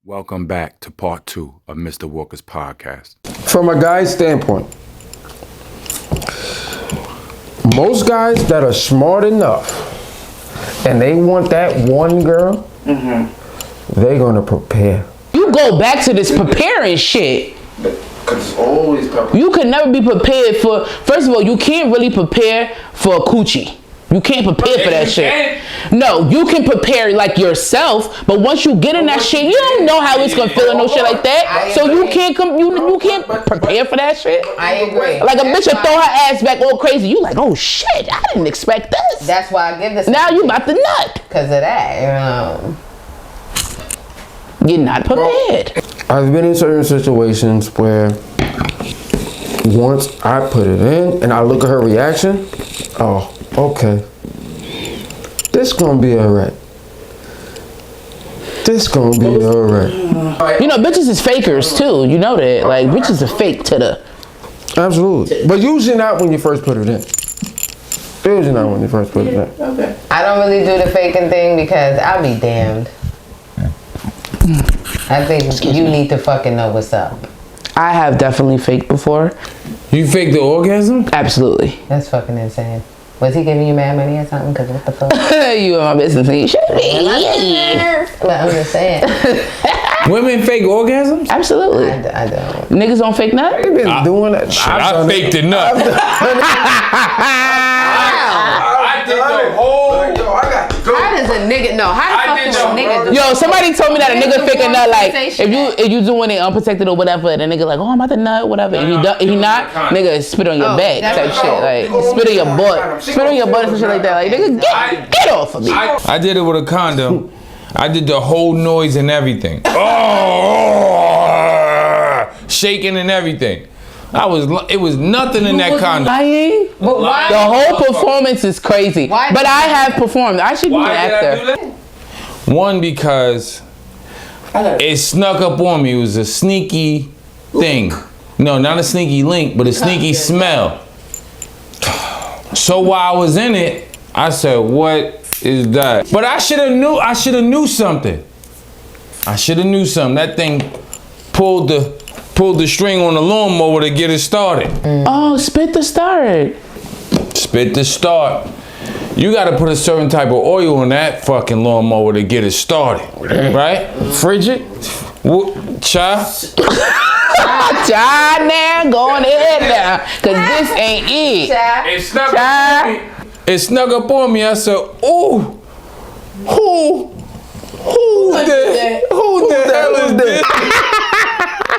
Welcome back to part 2 of Mr. Walker's podcast. From a guy's standpoint, most guys that are smart enough and they want that one girl, they're gonna prepare. You go back to this preparing shit. Because it's always preparing. You can never be prepared for, first of all, you can't really prepare for a coochie. You can't prepare for that shit. No, you can prepare like yourself, but once you get in that shit, you don't know how it's gonna feel and no shit like that. So you can't you can't prepare for that shit. I agree. Like a bitch will throw her ass back all crazy. You like, oh shit, I didn't expect this. That's why I give this. Now you about to nut. Because of that, You're not prepared. I've been in certain situations where once I put it in and I look at her reaction, oh, okay. This gonna be alright. This gonna be alright. You know, bitches is fakers too. You know that. Like, bitches are fake to the... Absolutely. But usually not when you first put it in. Usually not when you first put it in. Okay. I don't really do the faking thing because I'll be damned. I think you need to fucking know what's up. I have definitely faked before. You faked the orgasm? Absolutely. That's fucking insane. Was he giving you mad money or something? Because what the fuck? You in my business and you should be. But I'm just saying. Women fake orgasms? Absolutely. I don't. Niggas don't fake nut? They've been doing that. I faked the nut. I did the whole... How does a nigga know? How the fuck does a nigga do? Yo, somebody told me that a nigga fake a nut, like, if you doing it unprotected or whatever, and a nigga like, oh, I'm about to nut, whatever, and he not, nigga spit on your back type shit, like, spit on your butt and some shit like that, like, nigga, get off of me. I did it with a condom. I did the whole noise and everything. Oh, shaking and everything. It was nothing in that condom. Lying? But why? The whole performance is crazy. Why But I have performed. I should be an Why did I actor. do that? One, because it snuck up on me. It was a sneaky thing. No, not a sneaky link, but a sneaky smell. So while I was in it, I said, what is that? But I should have knew something. I should have knew something. That thing pulled the string on the lawnmower to get it started. Oh, spit the start. Spit the start. You gotta put a certain type of oil on that fucking lawnmower to get it started, right? Frigid? Cha? Child now, go on ahead now, cause this ain't it. It snuck up on me. I said, ooh, who the hell is this?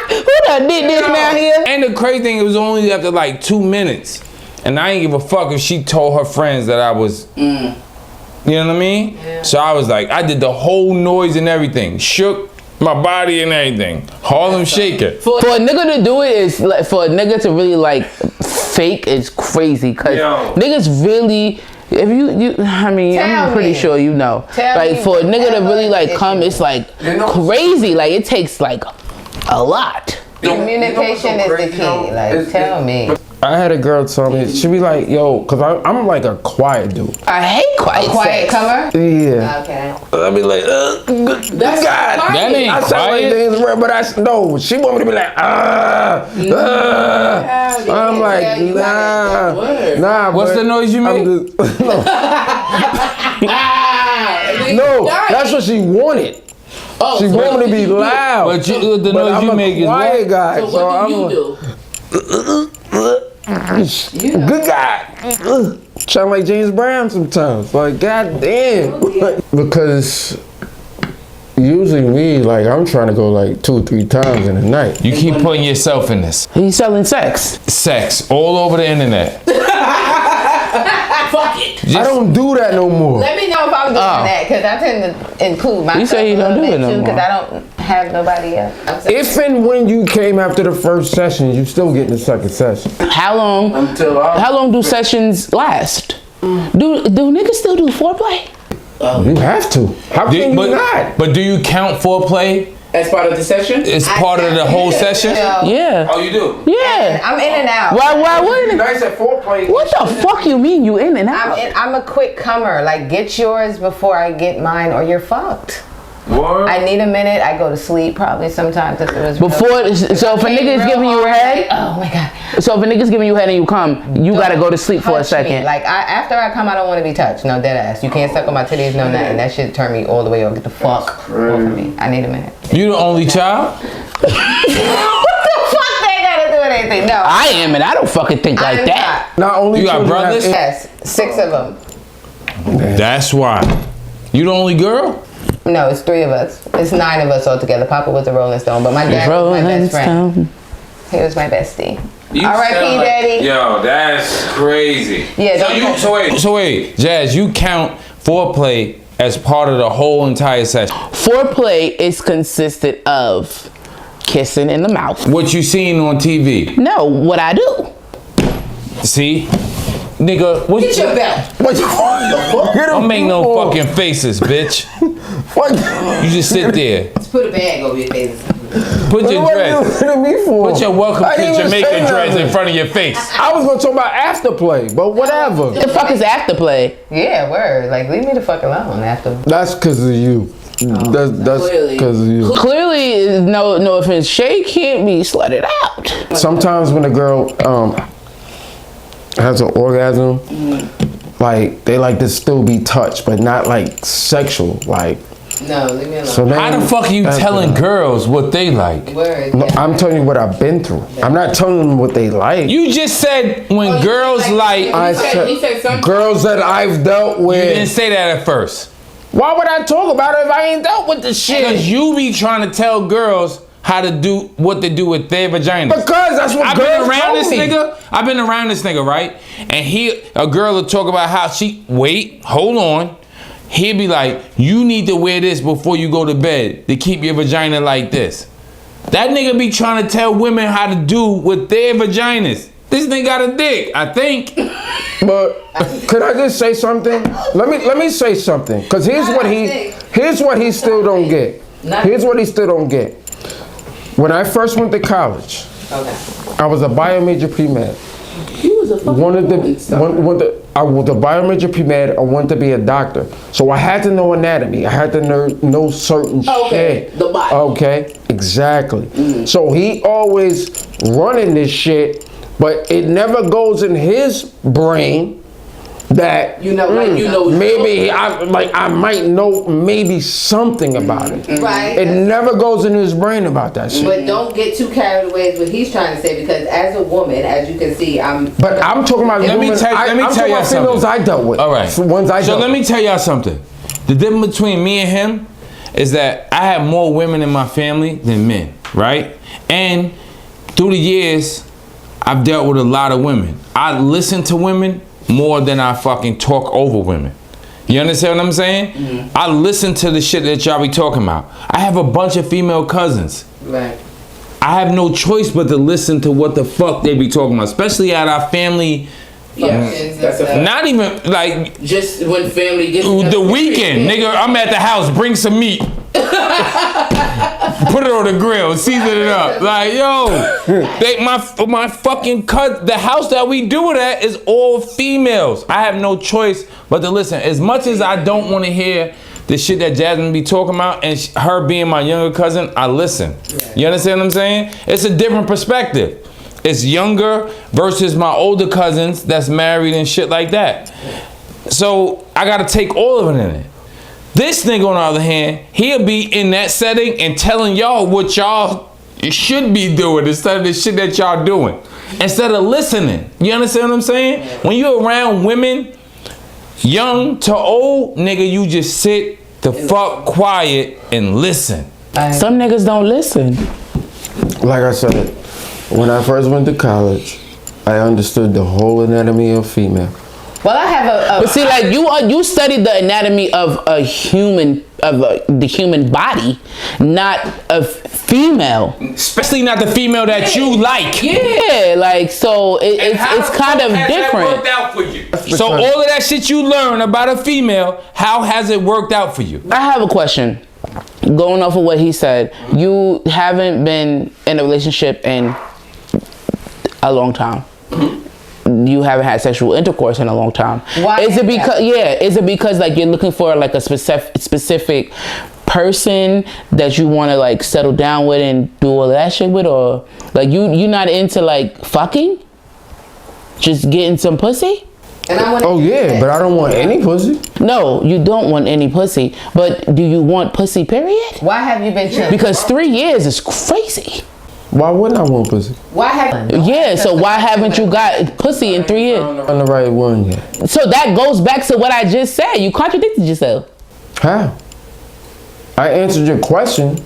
Who done did this down here? And the crazy thing, it was only after like 2 minutes. And I didn't give a fuck if she told her friends that I was, you know what I mean? Yeah. So I was like, I did the whole noise and everything. Shook my body and everything. Harlem Shaker. For a nigga to do it is, like, for a nigga to really like fake is crazy. Cause niggas really, if I'm pretty sure you know. Like for a nigga to really like come, it's like crazy. Like it takes like a lot. Communication is the key. Like, tell me. I had a girl tell me, she be like, yo, cause I'm like a quiet dude. I hate quiet sex. comer? Yeah. Okay. I be like, good God. That ain't I sound like quiet. things, but no, she want me to be like, I'm like, nah. What's the noise you make? No, that's what she wanted. Oh, She wanted me to be loud. But the noise I'm you make a is quiet what? guy. So what do you do? Good guy. Sound like James Brown sometimes. Like, goddamn. Because usually I'm trying to go like 2 or 3 times in a night. You keep putting yourself in this. He's selling sex. Sex all over the internet. Fuck it. I don't do that no more. Let me know if I'm doing that, because I tend to include myself. You say you don't do it no more. Because I don't have nobody else. If and when you came after the first session, you still get the second session. How long do sessions last? Do niggas still do foreplay? You have to. How can you not? But do you count foreplay? As part of the session? It's part of the whole session? Yeah. Oh, you do? Yeah. I'm in and out. Why wouldn't? Nice at foreplay. What the fuck you mean you in and out? I'm a quick comer. Like, get yours before I get mine or you're fucked. What? I need a minute. I go to sleep probably sometimes if it was Before, so if a nigga is giving you head, oh my god. so if a nigga's giving you head and you come, you gotta go to sleep for a Touch me. second. Like after I come, I don't want to be touched. No, dead ass. You can't suck on my titties, no nothing. That shit turn me all the way off. Get the fuck off of me. I need a minute. You the only child? What the fuck they gotta do with anything? No. I am, and I don't fucking think like I'm that. Not only You got children have brothers? Yes, 6 of them. That's why. You the only girl? No, it's 3 of us. It's 9 of us all together. Papa was a Rolling Stone, but my dad was my Rolling best friend. Stone. He was my bestie. You R.I.P. sound like- Daddy. Yo, that's crazy. Yeah, don't So wait, Jazz, you count foreplay as part of the whole entire session. Foreplay is consisted of kissing in the mouth. What you seen on TV? No, what I do. See? Nigga, what Get your belt. Don't make no fucking faces, bitch. You just sit there. Just put a bag over your face. Put your What are dress. you looking at me for? Put your welcome I to didn't even Jamaican say dress in nothing. front of your face. I was gonna talk about afterplay, but whatever. The fuck is afterplay? Yeah, word. Like, leave me the fuck alone after. That's because of you. That's Clearly. because of you. Clearly, no offense, Shay can't be slutted out. Sometimes when a girl has an orgasm, like they like to still be touched, but not like sexual. Like No, leave me alone. so. Then, How the fuck are you that's telling what- girls what they like? Word. No, I'm telling you what I've been through. I'm not telling them what they like. You just said when girls like. I said girls that I've dealt You didn't with. say that at first. Why would I talk about it if I ain't dealt with the Because shit? you be trying to tell girls how to do what to do with their vaginas. Because that's what I've girls been around told this me. nigga. I've been around this nigga, right? And a girl will talk about how hold on. He'll be like, you need to wear this before you go to bed to keep your vagina like this. That nigga be trying to tell women how to do with their vaginas. This nigga got a dick, I think. But could I just say something? Let me say something. Cause here's what he still don't get. Here's what he still don't get. When I first went to college, I was a bio-major pre-med. I was a bio-major pre-med. I wanted to be a doctor, so I had to know anatomy. I had to know certain shit. the body. Okay, exactly. So he always running this shit, but it never goes in his brain that maybe I might know maybe something about it. Right. It never goes in his brain about that shit. But don't get too carried away with what he's trying to say, because as a woman, as you can see, But I'm talking about Let me women- tell I'm y'all talking about females something. I dealt with. All right. Ones I So dealt let me tell y'all something. The difference between me and him is that I have more women in my family than men, right? And through the years, I've dealt with a lot of women. I listen to women more than I fucking talk over women. You understand what I'm saying? I listen to the shit that y'all be talking about. I have a bunch of female cousins. right. I have no choice but to listen to what the fuck they be talking about, especially at our family. Not even like Just when family gets the weekend, nigga. I'm at the house. Bring some meat. Put it on the grill. Season it up. Like yo, my fucking cut. The house that we do it at is all females. I have no choice but to listen. As much as I don't want to hear the shit that Jasmine be talking about, and her being my younger cousin, I listen. You understand what I'm saying? It's a different perspective. It's younger versus my older cousins that's married and shit like that. So I gotta take all of it in it. This nigga, on the other hand, he'll be in that setting and telling y'all what y'all should be doing instead of the shit that y'all doing. Instead of listening. You understand what I'm saying? When you're around women, young to old, nigga, you just sit the fuck quiet and listen. Some niggas don't listen. Like I said, when I first went to college, I understood the whole anatomy of female. Well, I have But see, like you studied the anatomy of the human body, not a female. Especially not the female that you like. Yeah, like so it's kind of different. Out for you? So all of that shit you learn about a female, how has it worked out for you? I have a question. Going off of what he said, you haven't been in a relationship in a long time. You haven't had sexual intercourse in a long time. Why Is it is because that? is it because like you're looking for like a specific person that you want to like settle down with and do all of that shit with, or like you not into like fucking, just getting some pussy? And I want Oh yeah, but I don't want any pussy. No, you don't want any pussy, but do you want pussy, period? Why have you been chilling? Because 3 years is crazy. Why wouldn't I want pussy? Why have Yeah, so why haven't you got pussy in 3 years? I'm the right one yet. So that goes back to what I just said. You contradicted yourself. How? I answered your question.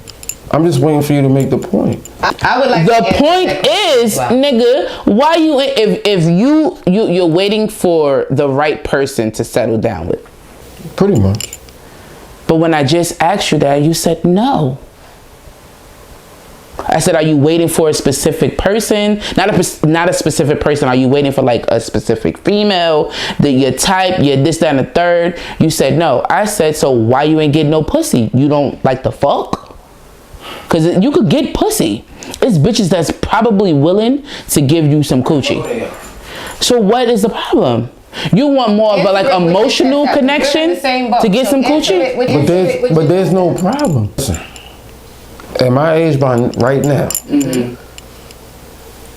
I'm just waiting for you to make the point. I would like The point is, nigga, why you if you're waiting for the right person to settle down with? Pretty much. But when I just asked you that, you said no. I said, are you waiting for a specific person? Not a specific person. Are you waiting for like a specific female, your type, your this, that, and the third? You said no. I said, so why you ain't getting no pussy? You don't like the fuck? Because you could get pussy. It's bitches that's probably willing to give you some coochie. So what is the problem? You want more of a like emotional connection to get some coochie? But there's no problem. Listen, at my age right now,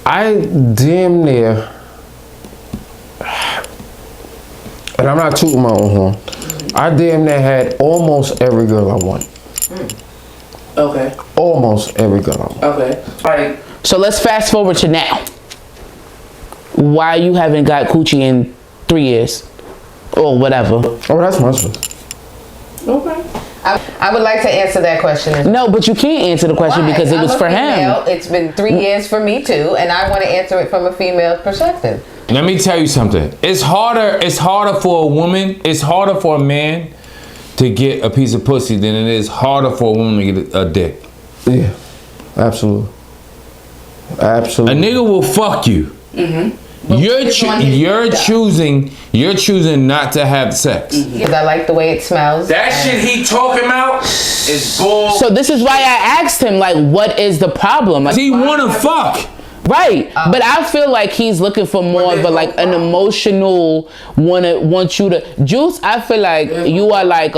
I damn near, and I'm not tooting my own horn, I damn near had almost every girl I want. Okay. Almost every girl I want. Okay. All right. So let's fast forward to now. Why you haven't got coochie in 3 years? Or whatever. Oh, that's my choice. Okay. I would like to answer that question. No, but you can't answer the question because it was for him. It's been 3 years for me too, and I want to answer it from a female perspective. Let me tell you something. It's harder for a woman, it's harder for a man to get a piece of pussy than it is harder for a woman to get a dick. Yeah, absolutely. Absolutely. A nigga will fuck you. You're choosing not to have sex. Because I like the way it smells. That shit he talking about is bull. So this is why I asked him, like, what is the problem? Like, He wanna fuck. right. But I feel like he's looking for more of a like an emotional want you to Juice. I feel like you are like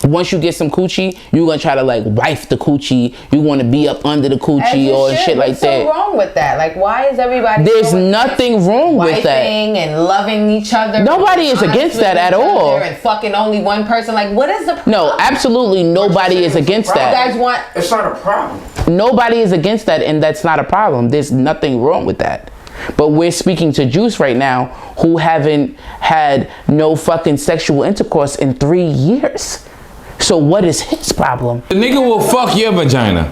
once you get some coochie, you're gonna try to like wife the coochie. You want to be up under the coochie or shit like What's that. so wrong with that? Like, why is everybody? There's nothing wrong with that. Wifing and loving each other. Nobody is against that at all. And fucking only one person. Like, what is the problem? No, absolutely nobody is against You that. guys want? It's not a problem. Nobody is against that, and that's not a problem. There's nothing wrong with that. But we're speaking to Juice right now, who haven't had no fucking sexual intercourse in 3 years. So what is his problem? The nigga will fuck your vagina.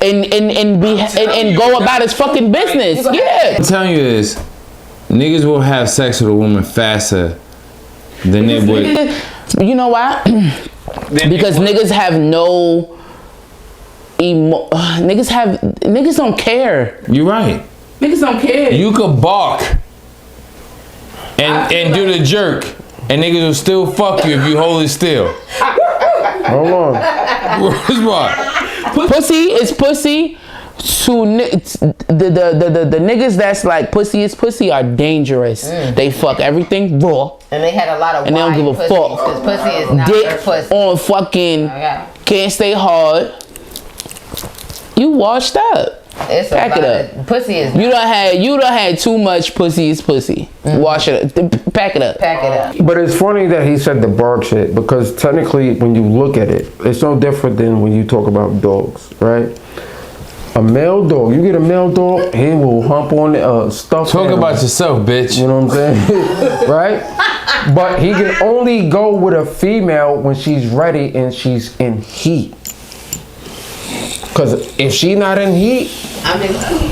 And go about his fucking business. Yeah. I'm telling you this, niggas will have sex with a woman faster than they would. You know why? Because niggas have no niggas don't care. You're right. Niggas don't care. You could bark and do the jerk, and niggas will still fuck you if you hold it still. Hold on. Where's what? Pussy is pussy. The niggas that's like pussy is pussy are dangerous. They fuck everything raw. And they had a lot of And they don't give a fuck. Because pussy is not Dick their pussy. on fucking can't stay hard. You washed up. It's Pack it up. Pussy is. You done had too much pussy is pussy. Wash it up. Pack it up. Pack it up. But it's funny that he said the bark shit, because technically when you look at it, it's no different than when you talk about dogs, right? A male dog, you get a male dog, he will hump on stuff. Talk about yourself, bitch. You know what I'm saying? Right? But he can only go with a female when she's ready and she's in heat. Because if she not in heat,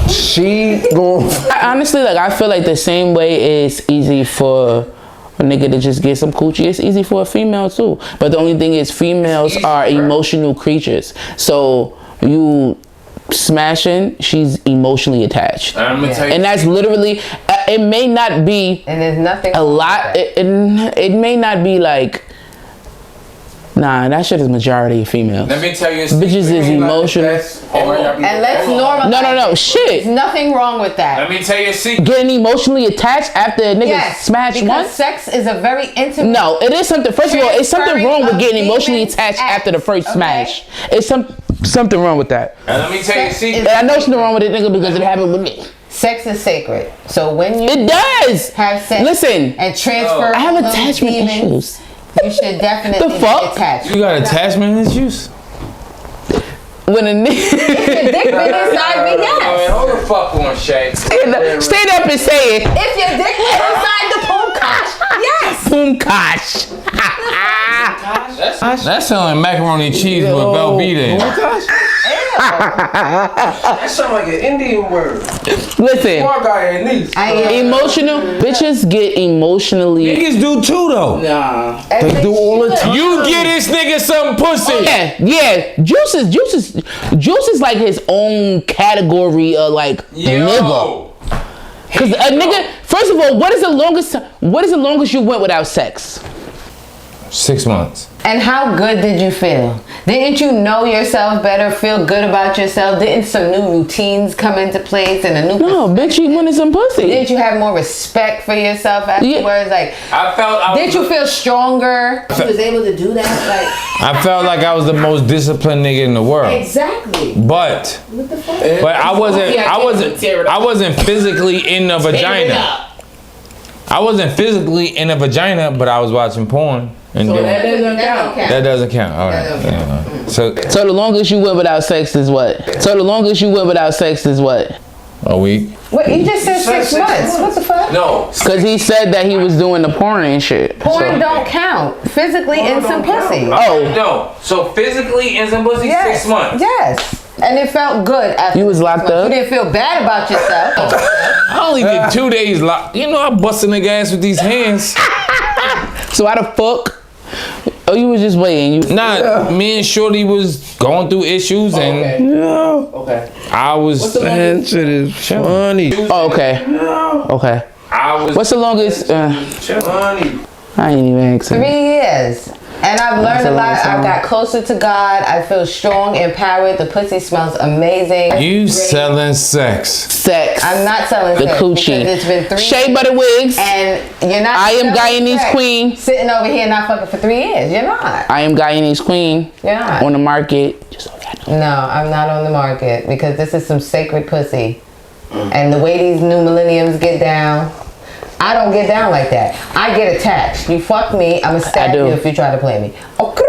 she gon' Honestly, like I feel like the same way it's easy for a nigga to just get some coochie, it's easy for a female too. But the only thing is females are emotional creatures. So you smashing, she's emotionally attached. I'm gonna tell you. And that's literally, it may not be And there's nothing a lot, it may not be like Nah, that shit is majority females. Let me tell you, Bitches is emotional. And let's normalize. No. There's Shit. nothing wrong with that. Let me tell you a secret. Getting emotionally attached after a nigga Yes, smash because once? sex is a very intimate. No, it is something. First of all, it's something wrong with getting emotionally Transferring of attached after the first okay? smash. It's something wrong with that. And let me tell you a Sex secret. is- And I know something wrong with it, nigga, because it happened with me. Sex is sacred. So when you It does. have sex Listen, and transfer, I have those attachment demons, issues. You should definitely The fuck? be attached. You got attachment issues? When a nigga Your dick been inside me, yes. hold the fuck on, Shay. stand up and say it. If your dick was inside the pool couch, yes. Boom, gosh. That sounds like macaroni and cheese with Velveeta in it. That sound like an Indian word. Listen, Poor guy in these. emotional bitches get emotionally. Niggas do too though. They do all the time. You get this nigga some pussy. Yeah. Juice is like his own category of like nigga. Cause a nigga, first of all, what is the longest you went without sex? 6 months. And how good did you feel? Didn't you know yourself better, feel good about yourself? Didn't some new routines come into place and a new... No, bitch, you wanted some pussy. Didn't you have more respect for yourself afterwards? Like, did you feel stronger? You was able to do that? I felt like I was the most disciplined nigga in the world. Exactly. But What the fuck? I wasn't physically in the vagina. I wasn't physically in a vagina, but I was watching porn. And So doing- that doesn't count. that doesn't count. All right. That doesn't Yeah. So So the longest you went without sex is what? a week. Wait, you just said 6 months. What the fuck? No. Cause he said that he was doing the porn and shit. Porn So- don't count. Physically in some pussy. Oh, No. So physically in some pussy, Yes. 6 months. Yes. And it felt good after. you was locked You up. didn't feel bad about yourself. I only did 2 days locked. You know, I busting nigga ass with these hands. So how the fuck? Oh, you was just waiting. You Nah, me and Shorty was going through issues and I was. That shit is funny. Oh, okay. Okay. I was. What's the longest? Funny. I ain't even asking. 3 years. And I've learned a lot. I got closer to God. I feel strong, empowered. The pussy smells amazing. You selling sex. Sex. I'm not selling the sex coochie. because it's been 3 Shea years. butter wigs. And you're not. I am selling Guyanese sex. queen. Sitting over here not fucking for 3 years. You're not. I am Guyanese queen. You're not. On the market. Just so y'all know. No, I'm not on the market because this is some sacred pussy. And the way these new millenniums get down, I don't get down like that. I get attached. You fuck me, I'ma stab do. you if you try to play me. Okay.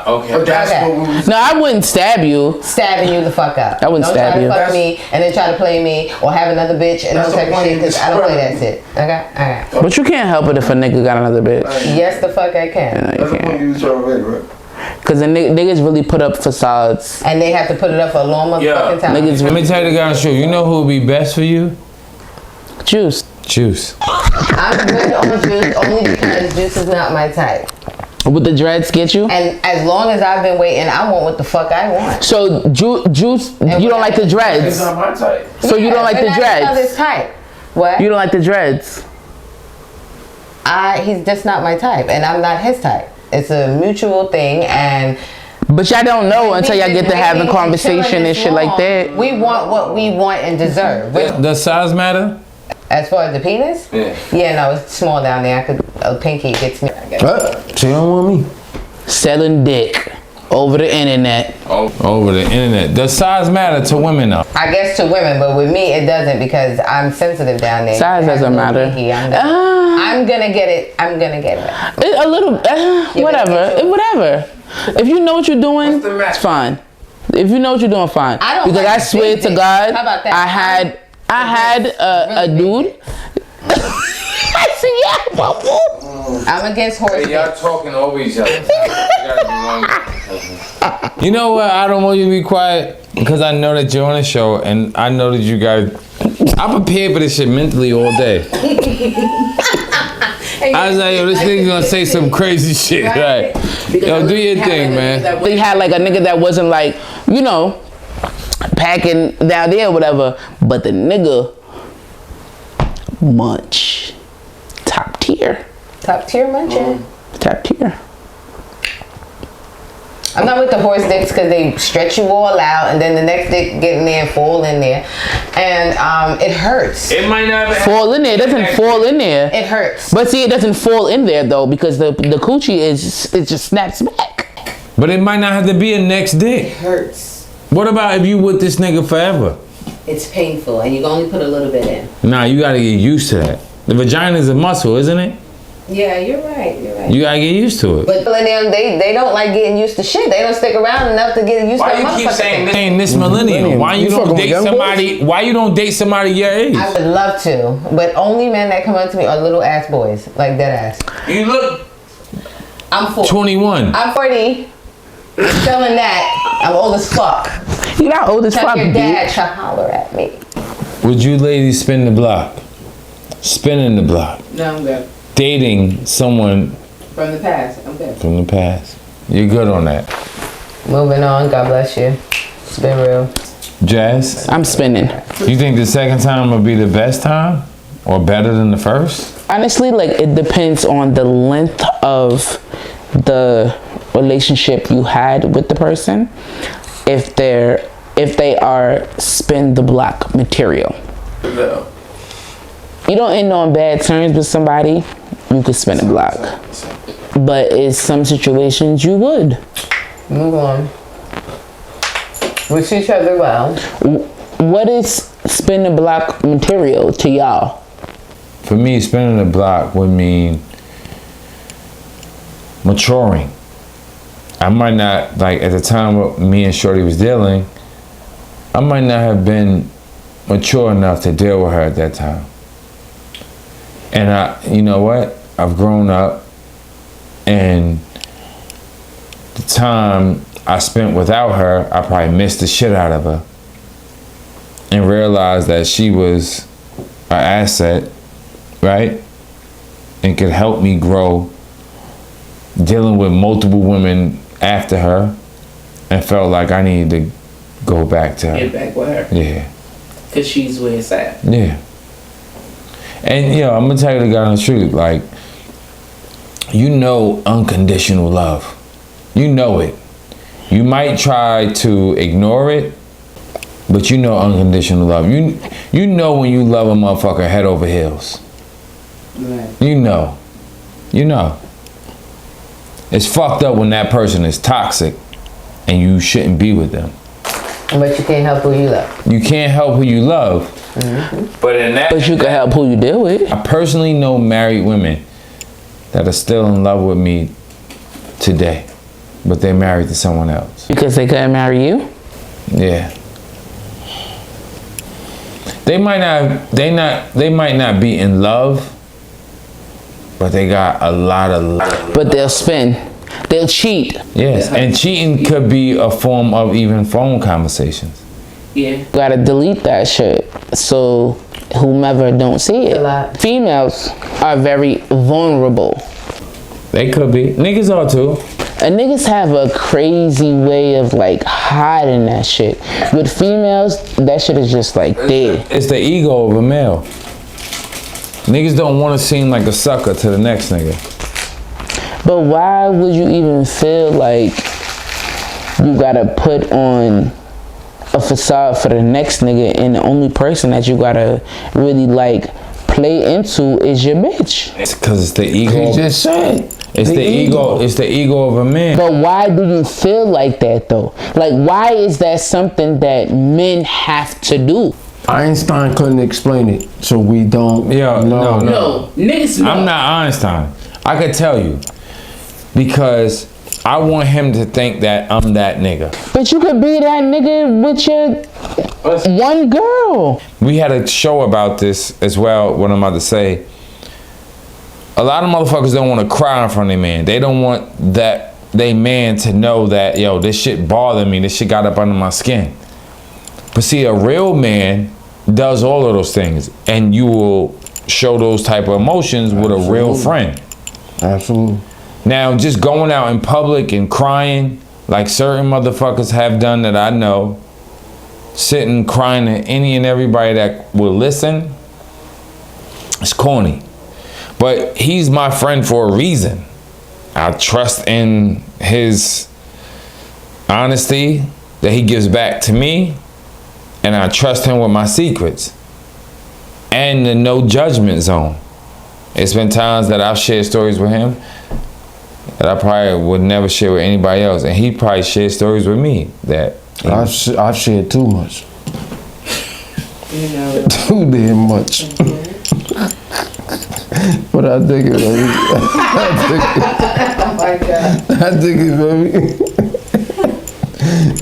Okay. That's Okay. what we was. No, I wouldn't stab you. Stabbing you the fuck up. I wouldn't don't stab try you. to fuck That's- me and then try to play me or have another bitch and That's all type the of point shit you because I don't play that described. shit. Okay? Alright. But you can't help it if a nigga got another bitch. Yes, the fuck I can. No, That's you the point can't. you was trying to make, right? Cause the niggas really put up facades. And they have to put it up for a long motherfucking time. Niggas Let me tell you the guy on the show. You know who would be best for you? juice. Juice. I'm good on Juice only because Juice is not my type. Would the dreads get you? And as long as I've been waiting, I want what the fuck I want. So juice, you don't like the It's dreads. not my type. So you don't like the But that's because dreads. it's type. What? You don't like the dreads. He's just not my type, and I'm not his type. It's a mutual thing, and But y'all don't know until y'all we've get been to having waiting and conversation chilling and this shit like long. that. We want what we want and deserve. Does size matter? As far as the penis, Yeah. no, it's small down there. I could a pinky gets me. What? She don't want me. Selling dick over the internet. Over the internet. Does size matter to women though? I guess to women, but with me it doesn't because I'm sensitive down there. Size I have doesn't a little matter. pinky. Ah. I'm gonna get it. I'm gonna get it. A little, whatever, but- whatever. If you know what you're doing, What's the match? it's fine. If you know what you're doing, fine. I don't because like I swear big to dicks. God, How about that? I had a really dude. I see, yeah, boo. I'm against horse dicks. talking over each other. You know what? I don't want you to be quiet because I know that you're on a show and I know that you guys. I prepared for this shit mentally all day. I was like, yo, this nigga's gonna say some crazy shit, right? Yo, do your thing, man. We had like a nigga that wasn't like, you know, packing down there or whatever, but the nigga munch. Top tier. Top tier munching. Top tier. I'm not with the horse dicks because they stretch you all out and then the next dick get in there and fall in there. And it hurts. It might not fall in there. It doesn't fall in there. It hurts. But see, it doesn't fall in there though because the coochie it just snaps back. But it might not have to be a next dick. It hurts. What about if you with this nigga forever? It's painful and you can only put a little bit in. Nah, you gotta get used to that. The vagina is a muscle, isn't it? Yeah, you're right. You're right. You gotta get used to it. But millennium, they don't like getting used to shit. They don't stick around enough to get used to motherfucking thing. This millennium? Why you don't date somebody? Why you don't date somebody your age? I would love to, but only men that come up to me are little ass boys, like dead ass. You look. I'm 40. 21. I'm 40. I'm telling that. I'm old as fuck. You're not old as Tell fuck, your dad bitch. to holler at me. Would you ladies spin the block? Spinning the block. No, I'm good. Dating someone From the past, I'm good. from the past. You're good on that. Moving on. God bless you. It's been real. Jazz, I'm spinning. you think the second time will be the best time? Or better than the first? Honestly, like it depends on the length of the relationship you had with the person. If they are spin the block material. You don't end on bad terms with somebody, you could spin a block. But in some situations you would. Move on. Wish each other well. What is spin the block material to y'all? For me, spinning the block would mean maturing. I might not, like at the time when me and Shorty was dealing, I might not have been mature enough to deal with her at that time. And you know what? I've grown up, and the time I spent without her, I probably missed the shit out of her and realized that she was an asset, right? And could help me grow dealing with multiple women after her, and felt like I needed to go back to her. Get back with her. Yeah. Cause she's where it's at. Yeah. And you know, I'm gonna tell you the God truth, like, you know unconditional love. You know it. You might try to ignore it, but you know unconditional love. You know when you love a motherfucker head over heels. Right. You know. You know. It's fucked up when that person is toxic and you shouldn't be with them. But you can't help who you love. You can't help who you love. Mm-hmm. But you can help who you deal with. I personally know married women that are still in love with me today, but they're married to someone else. Because they couldn't marry you? Yeah. They might not be in love, but they got a lot of love. But they'll spin. They'll cheat. Yes, and cheating could be a form of even phone conversations. Yeah. Gotta delete that shit so whomever don't see it. A lot. Females are very vulnerable. They could be. Niggas are too. And niggas have a crazy way of like hiding that shit. With females, that shit is just like there. It's the ego of a male. Niggas don't want to seem like a sucker to the next nigga. But why would you even feel like you gotta put on a facade for the next nigga and the only person that you gotta really like play into is your bitch? It's because it's the ego. He just said. It's the ego. It's the ego of a man. But why do you feel like that though? Like why is that something that men have to do? Einstein couldn't explain it, so we don't. Yeah, no. Niggas I'm not Einstein. I could tell you. Because I want him to think that I'm that nigga. But you could be that nigga with your one girl. We had a show about this as well, what I'm about to say. A lot of motherfuckers don't want to cry in front of their man. They don't want that they man to know that, yo, this shit bothered me. This shit got up under my skin. But see, a real man does all of those things. And you will show those type of emotions with a real friend. Absolutely. Now, just going out in public and crying like certain motherfuckers have done that I know, sitting crying to any and everybody that will listen, it's corny. But he's my friend for a reason. I trust in his honesty that he gives back to me, and I trust him with my secrets, and the no judgment zone. It's been times that I've shared stories with him that I probably would never share with anybody else, and he probably shared stories with me that I've shared too much. Too damn much. But I think it, baby. Oh my God. I think it, baby.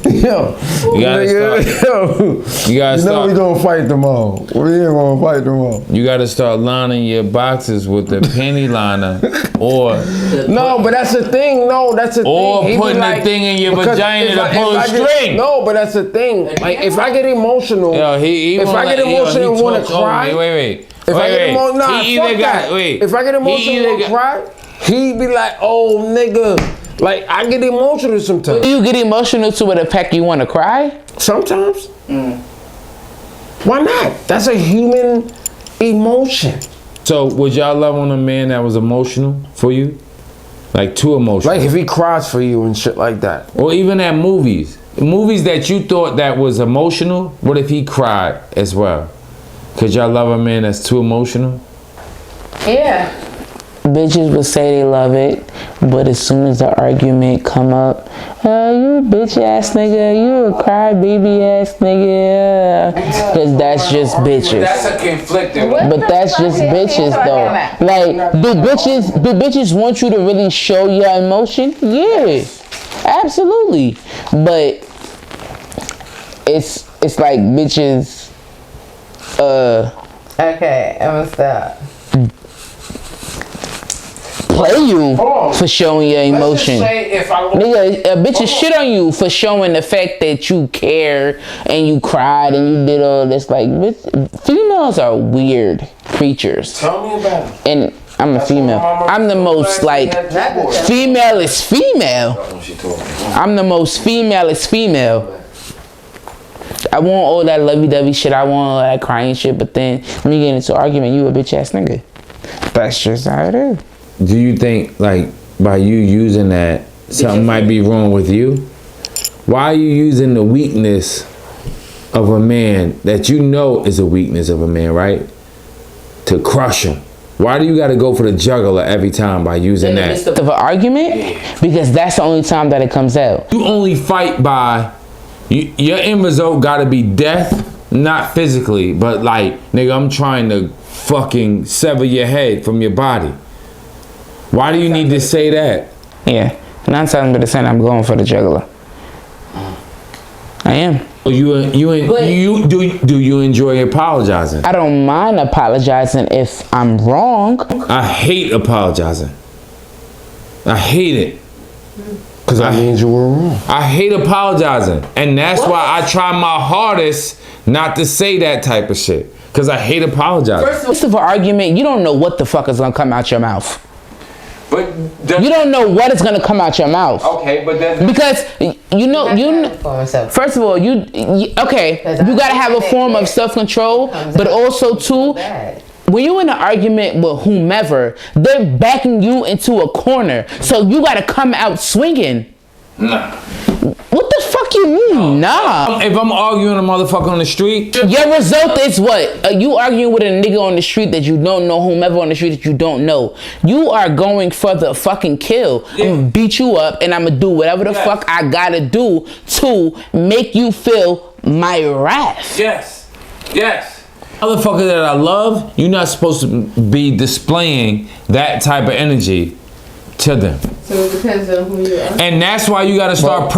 Yo, You gotta nigga, you gotta you know start. we gonna fight tomorrow. We ain't gonna fight tomorrow. You gotta start lining your boxes with the penny liner, or No, but that's the thing. No, that's the Or thing. He be putting the thing in your because vagina if to I- pull if a I get- string. No, but that's the thing. Like if I get emotional, yo, he if I get emotional and want to cry, Wait. if I get emotional, nah, He fuck either that. got wait. If I get He emotional and either want to got- cry, he be like, "Oh, nigga." Like I get emotional sometimes. Do you get emotional to it affect you want to cry? Sometimes. Why not? That's a human emotion. So would y'all love on a man that was emotional for you? Like too emotional? Like if he cries for you and shit like that. Or even at movies. Movies that you thought that was emotional, what if he cried as well? Could y'all love a man that's too emotional? Yeah. Bitches would say they love it, but as soon as the argument come up, you a bitch ass nigga, you a crybaby ass nigga, cause that's just bitches. a conflicting But that's just bitches though. Like, do bitches want you to really show your emotion? Yeah, absolutely. But it's like bitches. Okay, I'm gonna stop. Play you for showing your emotion. If I Nigga, a bitch is shit on you for showing the fact that you care and you cried and you did all this. Like, females are weird creatures. tell me about it. And I'm a female. I'm the most, like, female is female. I'm the most female is female. I want all that lovey-dovey shit. I want all that crying shit. But then when you get into an argument, you a bitch ass nigga. That's just how it is. Do you think, like, by you using that, something might be wrong with you? Why are you using the weakness of a man that you know is a weakness of a man, right? To crush him. Why do you got to go for the jugular every time by using that? Of an argument? Because that's the only time that it comes out. You only fight by, your end result got to be death, not physically, but like, nigga, I'm trying to fucking sever your head from your body. Why do you need to say that? Yeah. 9 times out of 10, I'm going for the jugular. I am. Do you enjoy apologizing? I don't mind apologizing if I'm wrong. I hate apologizing. I hate it. Cause That means you were wrong. I hate apologizing. And that's why I try my hardest not to say that type of shit. Cause I hate apologizing. First of an argument, you don't know what the fuck is gonna come out your mouth. But You don't know what is gonna come out your mouth. okay, but then Because you know, For myself. first of all, you okay, you gotta have a form of self-control, but also too, Bad. when you in an argument with whomever, they're backing you into a corner, so you gotta come out swinging. nah. What the fuck you mean? Nah. If I'm arguing a motherfucker on the street, Your result is what? You arguing with a nigga on the street that you don't know, whomever on the street that you don't know. You are going for the fucking kill. I'm gonna beat you up and I'm gonna do whatever the fuck I gotta do to make you feel my wrath. yes. Motherfucker that I love, you're not supposed to be displaying that type of energy to them. So it depends on who you are. And that's why you gotta start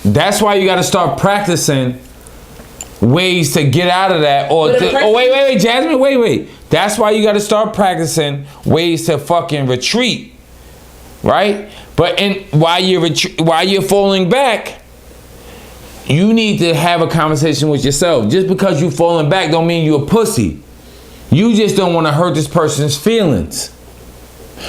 that's why you gotta start practicing ways to get out of that. Or wait, Jasmine, wait. That's why you gotta start practicing ways to fucking retreat. Right? But while you're falling back, you need to have a conversation with yourself. Just because you falling back don't mean you a pussy. You just don't want to hurt this person's feelings.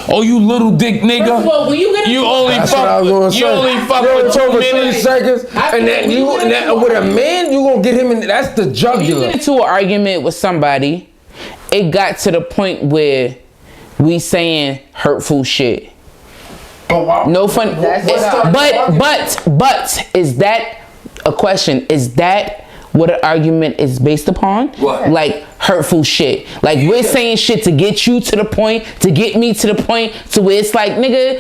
Oh, you little dick nigga. First of all, when you get You only That's what I was gonna fuck. say. You only fuck Yo, for it's 2 over 3 minutes. seconds, and then with a man, you gonna get him in. That's the you jugular. get into an argument with somebody, it got to the point where we saying hurtful shit. No fun. But is that a question? Is that what an argument is based upon? What? Like hurtful shit. Like we're saying shit to get you to the point, to get me to the point, to where it's like, nigga,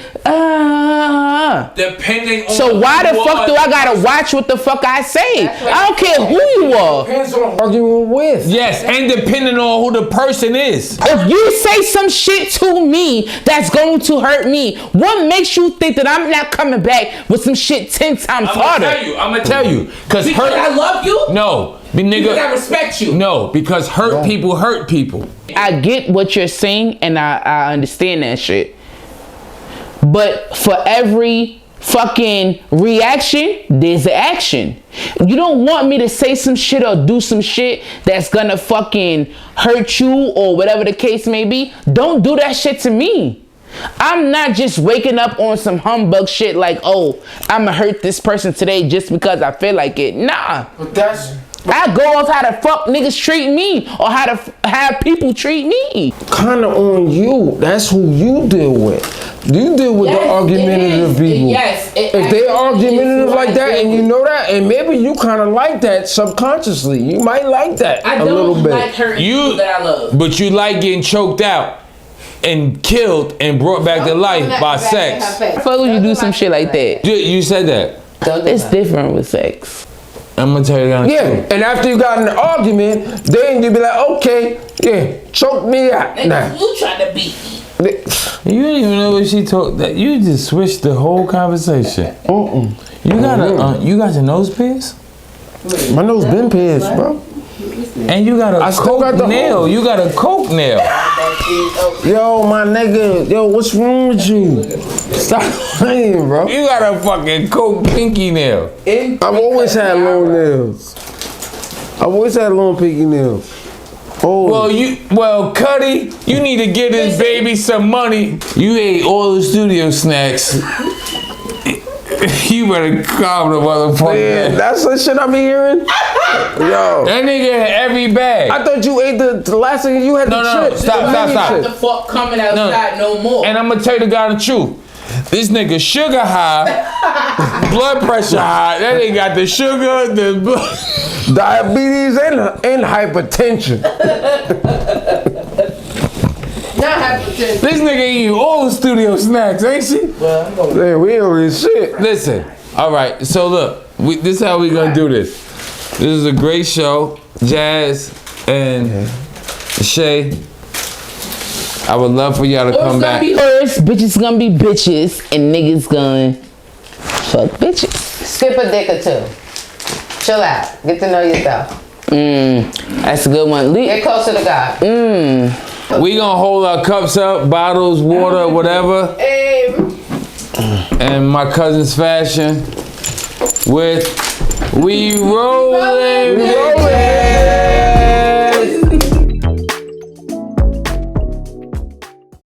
Depending on so why the fuck do I gotta watch what the fuck I say? I don't care who you are. Depends on arguing with. Yes, and depending on who the person is. If you say some shit to me that's going to hurt me, what makes you think that I'm not coming back with some shit 10 times harder? I'm gonna tell you. Because I love you? No. Nigga, Because I respect you. No, because hurt people hurt people. I get what you're saying and I understand that shit. But for every fucking reaction, there's an action. You don't want me to say some shit or do some shit that's gonna fucking hurt you or whatever the case may be. Don't do that shit to me. I'm not just waking up on some humbug shit like, oh, I'ma hurt this person today just because I feel like it. Nah. But that's I go off how the fuck niggas treat me or how to have people treat me. kind of on you. That's who you deal with. You deal with the argumentative people. Yes. If they argumentative like that and you know that, and maybe you kind of like that subconsciously. You might like that I a little don't bit. like hurting people that I love. But you like getting choked out and killed and brought back to life by sex. Fuck would you do some shit like that? You said that. It's different with sex. I'm gonna tell you that. Yeah, and after you got in an argument, then you be like, okay, yeah, choke me out. Nah. You trying to beat me. You didn't even know what she told. That you just switched the whole conversation. You got your nose pierced, My nose been pierced, bro. and you got a still got coke the nail. hole. You got a coke nail. Yo, my nigga, yo, what's wrong with you? Stop playing, bro. You got a fucking coke pinky nail. I've always had long nails. I've always had long pinky nails. Oh, Well, Cuddy, you need to give this baby some money. You ate all the studio snacks. You better calm the motherfucker. man, that's the shit I'm hearing. Yo, That nigga had every bag. I thought you ate the last thing you had No, the no, chips. stop, the stop, mini stop. chips. The fuck coming outside no more. And I'm gonna tell you the God the truth. This nigga sugar high, blood pressure high. That nigga got the sugar, the blood. Diabetes and hypertension. Not hypertension. This nigga eating all the studio snacks, ain't she? Man, we over this shit. Listen, all right. So look, this is how we gonna do this. This is a great show, Jazz and Shay. I would love for y'all to come It's gonna back. be first, bitches gonna be bitches, and niggas gonna fuck bitches. Skip a dick or two. Chill out. Get to know yourself. That's a good one. Get closer to God. We gonna hold our cups up, bottles, water, whatever. And my cousin's fashion with We Rollin'.